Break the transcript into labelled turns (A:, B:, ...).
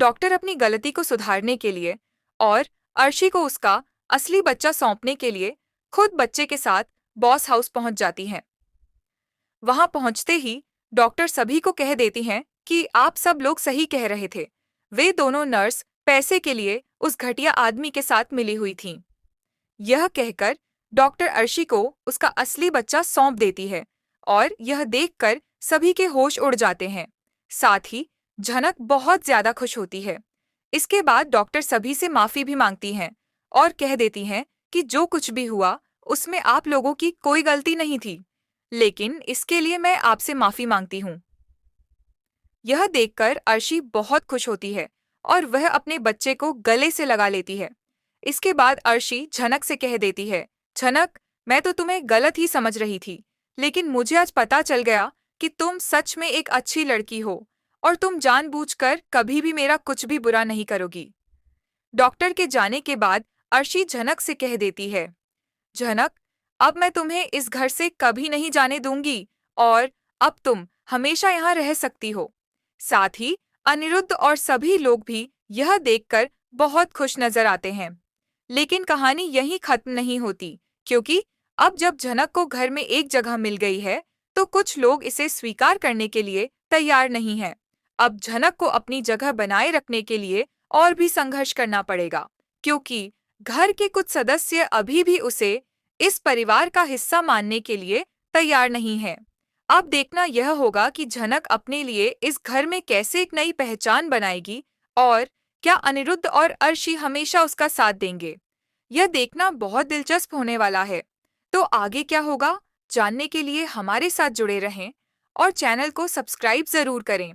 A: Doctor अपनी गलती को सुधारने के लिए और अर्शी को उसका असली बच्चा सौंपने के लिए खुद बच्चे के साथ बॉस हाउस पहुंच जाती हैं। वहां पहुंचते ही डॉक्टर सभी को कह देती हैं कि आप सब लोग सही कह रहे थे। वे दोनों नर्स पैसे के लिए उस घटिया आदमी के साथ मिली हुई थीं। यह कहकर डॉक्टर अर्शी को उसका असली बच्चा सौंप देती है और यह देखकर सभी के होश उड़ जाते हैं। साथ ही झनक बहुत ज्यादा खुश होती है। इसके बाद डॉक्टर सभी से माफी भी मांगती हैं और कह देती हैं कि जो कुछ भी हुआ उसमें आप लोगों की कोई गलती नहीं थी, लेकिन इसके लिए मैं आपसे माफी मांगती हूँ। यह देखकर अर्शी बहुत खुश होती है और वह अपने बच्चे को गले से लगा लेती है। इसके बाद अर्शी झनक से कह देती है, झनक, मैं तो तुम्हें गलत ही समझ रही थी, लेकिन मुझे आज पता चल गया कि तुम सच में एक अच्छी लड़की हो और तुम जानबूझकर कभी भी मेरा कुछ भी बुरा नहीं करोगी। डॉक्टर के जाने के बाद अर्शी झनक से कह देती है, झनक, अब मैं तुम्हें इस घर से कभी नहीं जाने दूंगी और अब तुम हमेशा यहाँ रह सकती हो। साथ ही अनिरुद्ध और सभी लोग भी यह देखकर बहुत खुश नजर आते हैं। लेकिन कहानी यहीं खत्म नहीं होती, क्योंकि अब जब झनक को घर में एक जगह मिल गई है, तो कुछ लोग इसे स्वीकार करने के लिए तैयार नहीं हैं। अब झनक को अपनी जगह बनाए रखने के लिए और भी संघर्ष करना पड़ेगा, क्योंकि घर के कुछ सदस्य अभी भी उसे इस परिवार का हिस्सा मानने के लिए तैयार नहीं हैं। अब देखना यह होगा कि झनक अपने लिए इस घर में कैसे एक नई पहचान बनाएगी और क्या अनिरुद्ध और अर्शी हमेशा उसका साथ देंगे। यह देखना बहुत दिलचस्प होने वाला है। तो आगे क्या होगा, जानने के लिए हमारे साथ जुड़े रहें और चैनल को सब्सक्राइब जरूर करें।